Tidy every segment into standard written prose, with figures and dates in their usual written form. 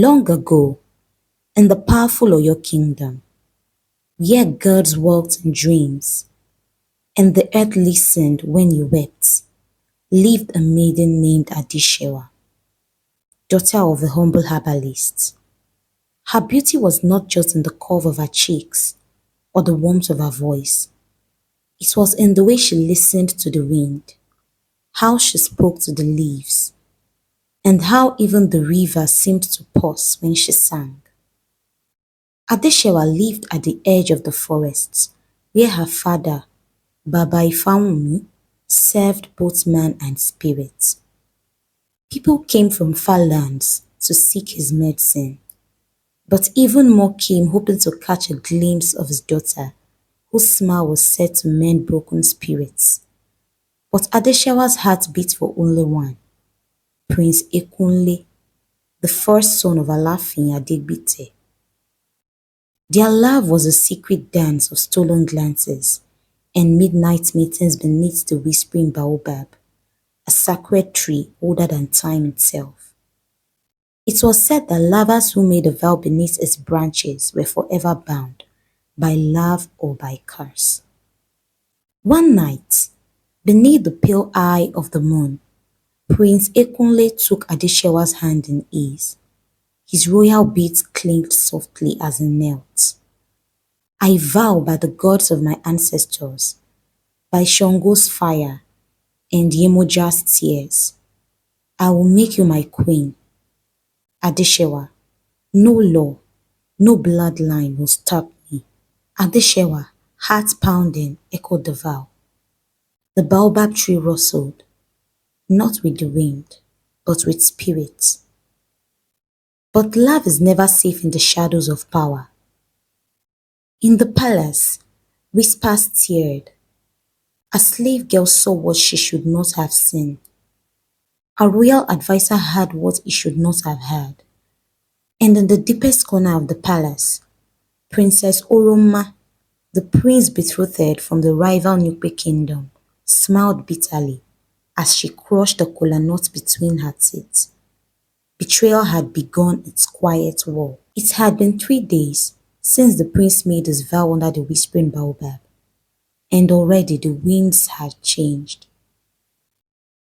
Long ago, in the powerful Oyo kingdom, where gods walked in dreams, and the earth listened when you wept, lived a maiden named Adishewa, daughter of a humble herbalist. Her beauty was not just in the curve of her cheeks or the warmth of her voice. It was in the way she listened to the wind, how she spoke to the leaves, and how even the river seemed to pause when she sang. Adeshewa lived at the edge of the forests, where her father, Baba Ifeanyi, served both man and spirit. People came from far lands to seek his medicine, but even more came hoping to catch a glimpse of his daughter, whose smile was said to mend broken spirits. But Adeshewa's heart beat for only one, Prince Ekunle, the first son of Alafin Adegbite. Their love was a secret dance of stolen glances and midnight meetings beneath the whispering baobab, a sacred tree older than time itself. It was said that lovers who made a vow beneath its branches were forever bound, by love or by curse. One night, beneath the pale eye of the moon, Prince Ekunle took Adeshewa's hand in his. His royal beads clinked softly as he knelt. I vow by the gods of my ancestors, by Shango's fire and Yemoja's tears, I will make you my queen. Adeshewa, no law, no bloodline will stop me. Adeshewa, heart pounding, echoed the vow. The baobab tree rustled, not with the wind, but with spirit. But love is never safe in the shadows of power. In the palace, whispers teared. A slave girl saw what she should not have seen. A royal adviser heard what he should not have heard. And in the deepest corner of the palace, Princess Oroma, the prince betrothed from the rival Nupe kingdom, smiled bitterly as she crushed the kola nut between her teeth. Betrayal had begun its quiet war. It had been 3 days since the prince made his vow under the whispering baobab, and already the winds had changed.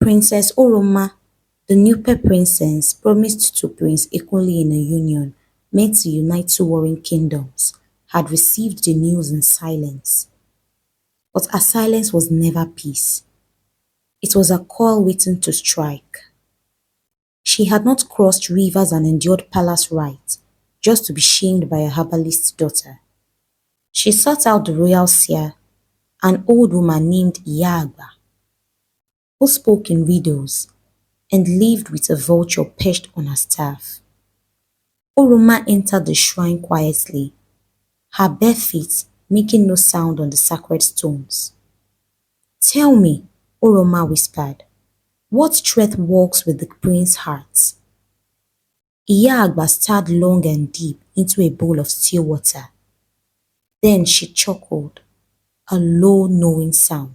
Princess Oroma, the Nupe princess, promised to Prince Ekunle in a union meant to unite two warring kingdoms, had received the news in silence. But her silence was never peace. It was a call waiting to strike. She had not crossed rivers and endured palace rites just to be shamed by a herbalist's daughter. She sought out the royal seer, an old woman named Iyagba, who spoke in riddles and lived with a vulture perched on her staff. Oroma entered the shrine quietly, her bare feet making no sound on the sacred stones. Tell me, Oroma whispered, what threat walks with the prince's heart? Iyagba stared long and deep into a bowl of still water. Then she chuckled, a low knowing sound.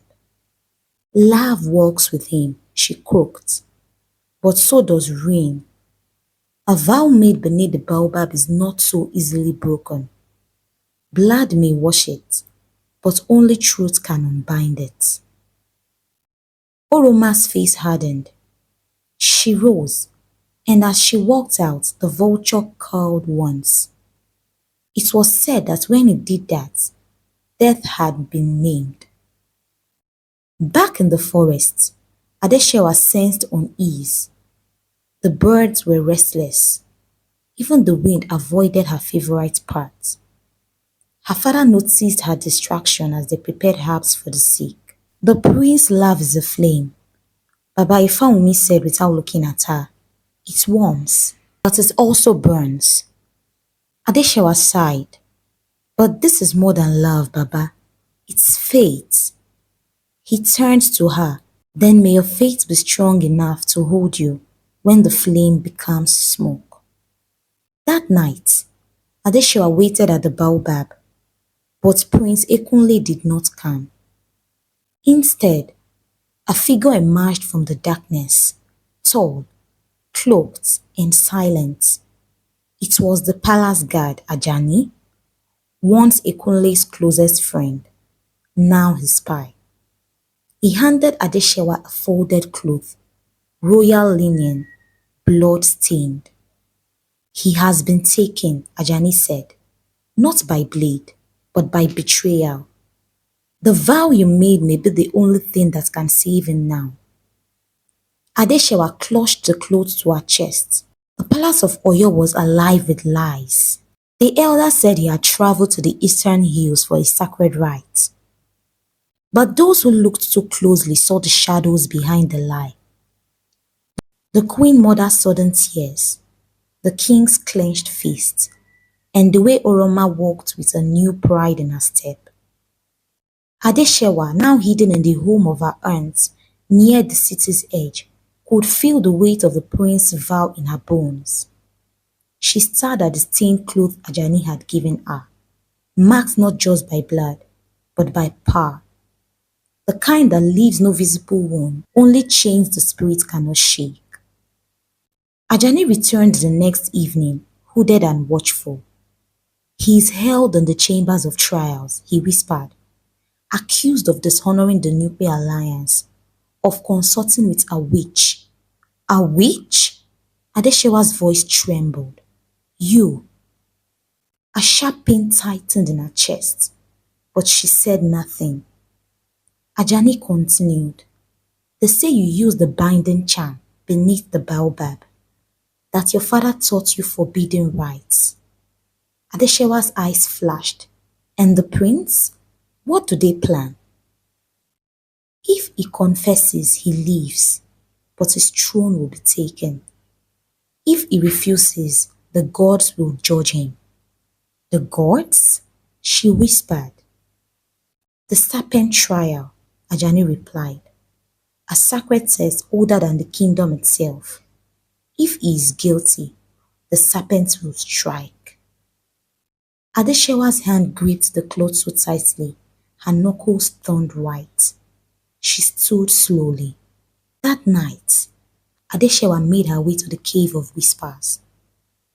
Love walks with him, she croaked, but so does rain. A vow made beneath the baobab is not so easily broken. Blood may wash it, but only truth can unbind it. Oroma's face hardened. She rose, and as she walked out, the vulture cawed once. It was said that when it did that, death had been named. Back in the forest, Adeshewa sensed unease. The birds were restless. Even the wind avoided her favorite part. Her father noticed her distraction as they prepared herbs for the sick. The prince's love is a flame, Baba Ifeanyi said without looking at her. It warms, but it also burns. Adeshewa sighed. But this is more than love, Baba. It's fate. He turned to her. Then may your faith be strong enough to hold you when the flame becomes smoke. That night, Adeshewa waited at the baobab, but Prince Ekunle did not come. Instead, a figure emerged from the darkness, tall, cloaked, and silent. It was the palace guard, Ajani, once Ekunle's closest friend, now his spy. He handed Adeshewa a folded cloth, royal linen, blood-stained. He has been taken, Ajani said, not by blade, but by betrayal. The vow you made may be the only thing that can save him now. Adeshewa clutched the cloth to her chest. The palace of Oyo was alive with lies. The elder said he had traveled to the eastern hills for a sacred rite. But those who looked too closely saw the shadows behind the lie. The queen mother's sudden tears, the king's clenched fist, and the way Oroma walked with a new pride in her step. Adeshewa, now hidden in the home of her aunts near the city's edge, could feel the weight of the prince's vow in her bones. She stared at the stained cloth Ajani had given her, marked not just by blood, but by power. The kind that leaves no visible wound, only chains the spirit cannot shake. Ajani returned the next evening, hooded and watchful. He is held in the chambers of trials, he whispered, accused of dishonoring the Nupe alliance, of consorting with a witch. A witch? Adeshewa's voice trembled. You. A sharp pain tightened in her chest, but she said nothing. Ajani continued. They say you used the binding charm beneath the baobab, that your father taught you forbidden rites. Adeshewa's eyes flashed. And the prince? What do they plan? If he confesses, he leaves, but his throne will be taken. If he refuses, the gods will judge him. The gods? She whispered. The serpent trial, Ajani replied. A sacred test older than the kingdom itself. If he is guilty, the serpent will strike. Adeshewa's hand gripped the cloth so tightly, her knuckles turned white. She stood slowly. That night, Adeshewa made her way to the Cave of Whispers,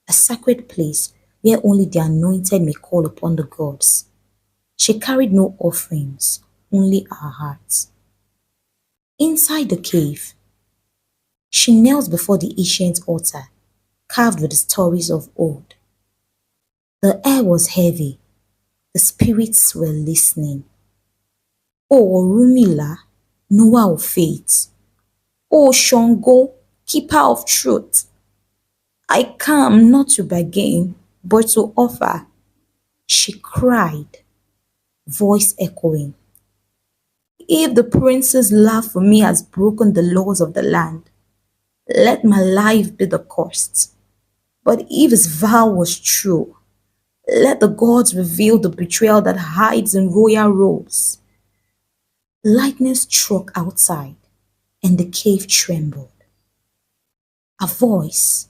a sacred place where only the anointed may call upon the gods. She carried no offerings, only her heart. Inside the cave, she knelt before the ancient altar, carved with the stories of old. The air was heavy. The spirits were listening. O Orunmila, knower of faith. O Shango, keeper of truth. I come not to bargain, but to offer. She cried, voice echoing. If the prince's love for me has broken the laws of the land, let my life be the cost. But if his vow was true, let the gods reveal the betrayal that hides in royal robes. Lightning struck outside, and the cave trembled. A voice,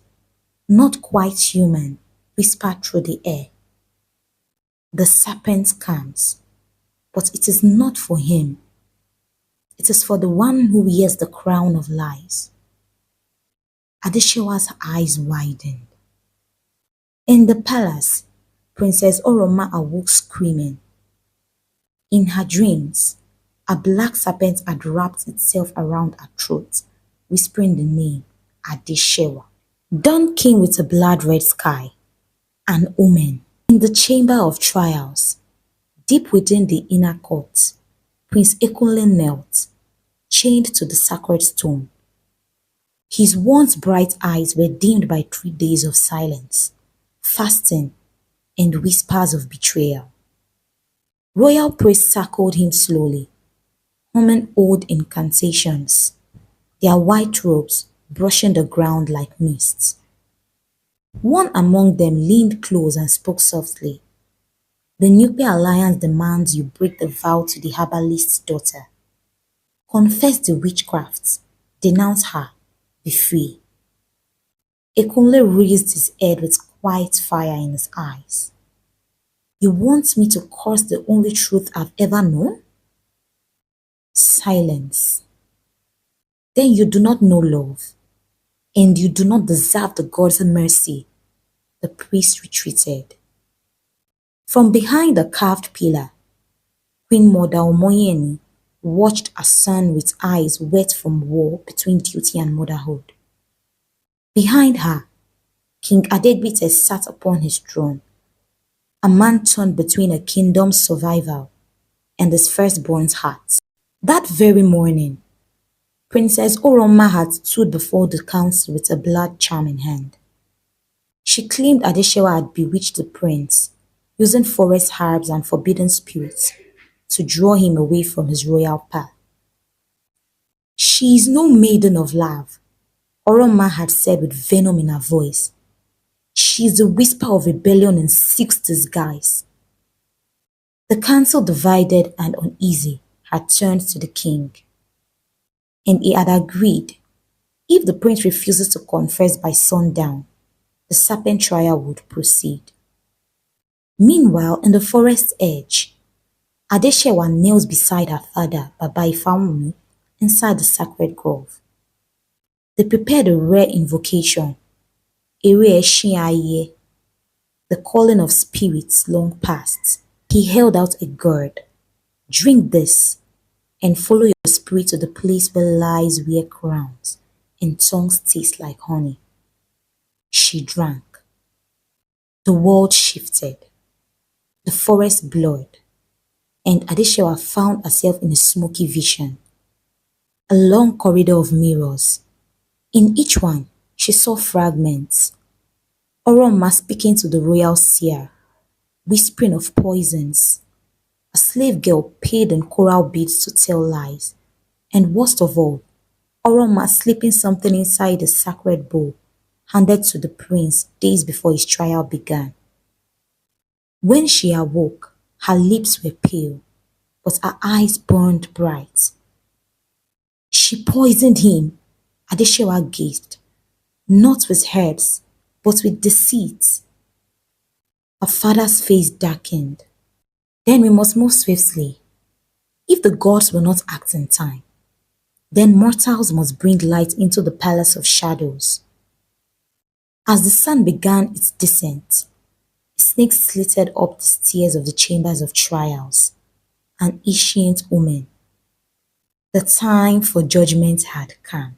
not quite human, whispered through the air. The serpent comes, but it is not for him. It is for the one who wears the crown of lies. Adeshewa's eyes widened. In the palace, Princess Oroma awoke screaming. In her dreams, a black serpent had wrapped itself around her throat, whispering the name Adeshewa. Dawn came with a blood-red sky, an omen. In the chamber of trials, deep within the inner court, Prince Ekunle knelt, chained to the sacred stone. His once bright eyes were dimmed by 3 days of silence, fasting, and whispers of betrayal. Royal priests circled him slowly, humming old incantations, their white robes brushing the ground like mist. One among them leaned close and spoke softly. The Nupe alliance demands you break the vow to the herbalist's daughter. Confess the witchcraft, denounce her, be free. Ekunle raised his head with quiet fire in his eyes. You want me to curse the only truth I've ever known? Silence. Then you do not know love, and you do not deserve the God's mercy. The priest retreated. From behind the carved pillar, Queen Mother Omoyeni watched her son with eyes wet from war between duty and motherhood. Behind her, King Adegbite sat upon his throne, a man torn between a kingdom's survival and his firstborn's heart. That very morning, Princess Oroma had stood before the council with a blood charm in hand. She claimed Adeshewa had bewitched the prince, using forest herbs and forbidden spirits to draw him away from his royal path. She is no maiden of love, Oroma had said with venom in her voice. She is the whisper of rebellion in 6 disguise. The council, divided and uneasy, had turned to the king, and he had agreed if the prince refuses to confess by sundown, the serpent trial would proceed. Meanwhile, in the forest edge, Adeshewa kneels beside her father, Baba Ifawunmi, inside the sacred grove. They prepared a rare invocation, Ere Eshin Aye, the calling of spirits long past. He held out a gourd. Drink this and follow your spirit to the place where lies wear crowns and tongues taste like honey. She drank. The world shifted. The forest blurred, and Adeshewa found herself in a smoky vision. A long corridor of mirrors. In each one, she saw fragments. Oroma speaking to the royal seer, whispering of poisons. A slave girl paid in coral beads to tell lies. And worst of all, Oroma slipping something inside the sacred bowl handed to the prince days before his trial began. When she awoke, her lips were pale, but her eyes burned bright. She poisoned him, Adeshewa gazed, not with herbs, but with deceit. Her father's face darkened. Then we must move swiftly. If the gods will not act in time, then mortals must bring light into the palace of shadows. As the sun began its descent, a snake slittered up the stairs of the chambers of trials, an ancient omen. The time for judgment had come.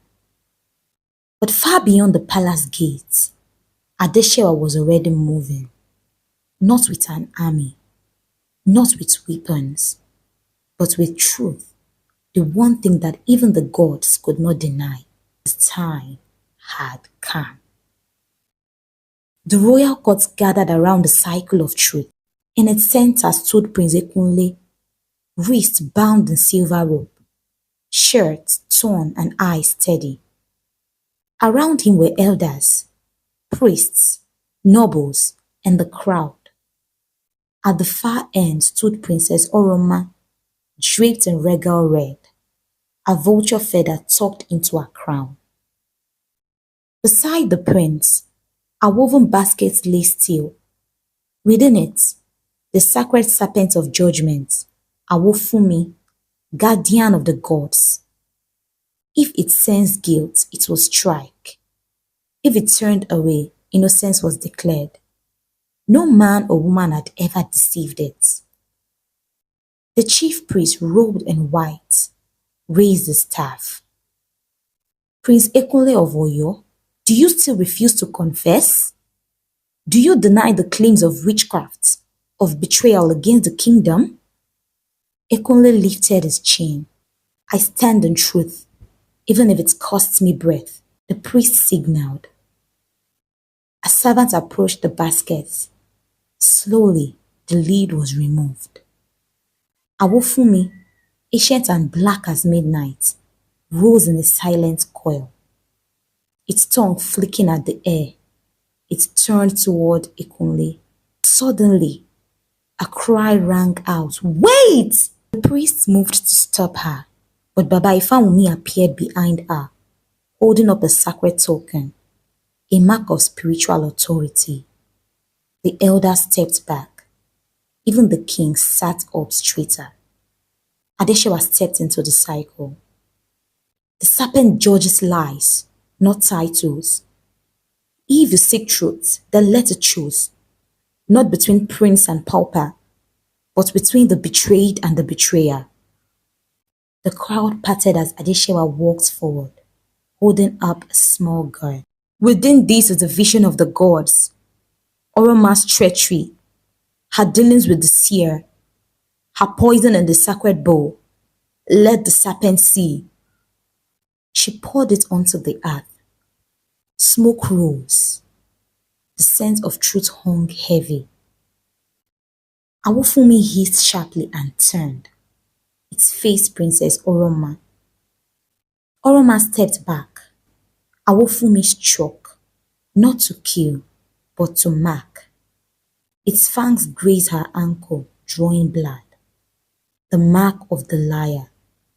But far beyond the palace gates, Adeshewa was already moving, not with an army, not with weapons, but with truth, the one thing that even the gods could not deny. The time had come. The royal court gathered around the cycle of truth. In its center stood Prince Ekunle, wrist bound in silver rope, shirt torn and eyes steady. Around him were elders, priests, nobles, and the crowd. At the far end stood Princess Oroma, draped in regal red, a vulture feather tucked into her crown. Beside the prince, a woven basket lay still. Within it, the sacred serpent of judgment, Awofumi, guardian of the gods. If it sensed guilt, it will strike. If it turned away, innocence was declared. No man or woman had ever deceived it. The chief priest, robed in white, raised the staff. Prince Ekunle of Oyo, do you still refuse to confess? Do you deny the claims of witchcraft, of betrayal against the kingdom? Ekunle lifted his chin. I stand in truth, even if it costs me breath. The priest signaled. A servant approached the basket. Slowly, the lid was removed. Awofumi, ancient and black as midnight, rose in a silent coil. Its tongue flicking at the air, it turned toward Ekunle. Suddenly, a cry rang out, "Wait!" The priest moved to stop her, but Baba Ifawunmi appeared behind her, holding up a sacred token, a mark of spiritual authority. The elder stepped back. Even the king sat up straighter. Adeshewa stepped into the cycle. The serpent judges lies, not titles. If you seek truth, then let it choose, not between prince and pauper, but between the betrayed and the betrayer. The crowd parted as Adeshewa walked forward, holding up a small girl. Within this is the vision of the gods, Oroma's treachery, her dealings with the seer, her poison in the sacred bowl. Let the serpent see. She poured it onto the earth. Smoke rose. The scent of truth hung heavy. Awofumi hissed sharply and turned. Its face Princess Oroma. Oroma stepped back. Awofumi struck, not to kill, but to mark. Its fangs grazed her ankle, drawing blood. The mark of the liar,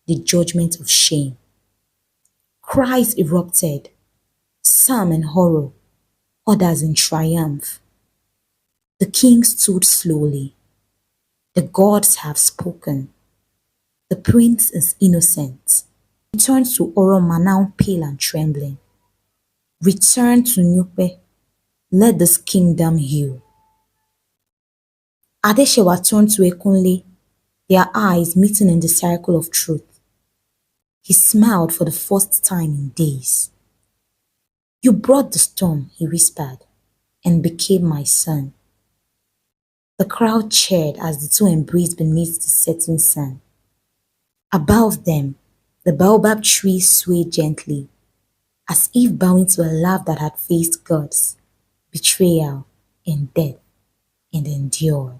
the judgment of shame. Cries erupted, some in horror, others in triumph. The king stood slowly. The gods have spoken. The prince is innocent. He turned to Oroma, now pale and trembling. Return to Nupe. Let this kingdom heal. Adeshewa turned to Ekunle, their eyes meeting in the circle of truth. He smiled for the first time in days. You brought the storm, he whispered, and became my son. The crowd cheered as the two embraced beneath the setting sun. Above them, the baobab tree swayed gently, as if bowing to a love that had faced gods, betrayal, and death, and endured.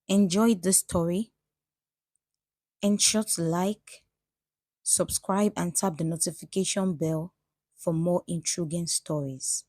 Enjoyed this story? Ensure to like, subscribe, and tap the notification bell for more intriguing stories.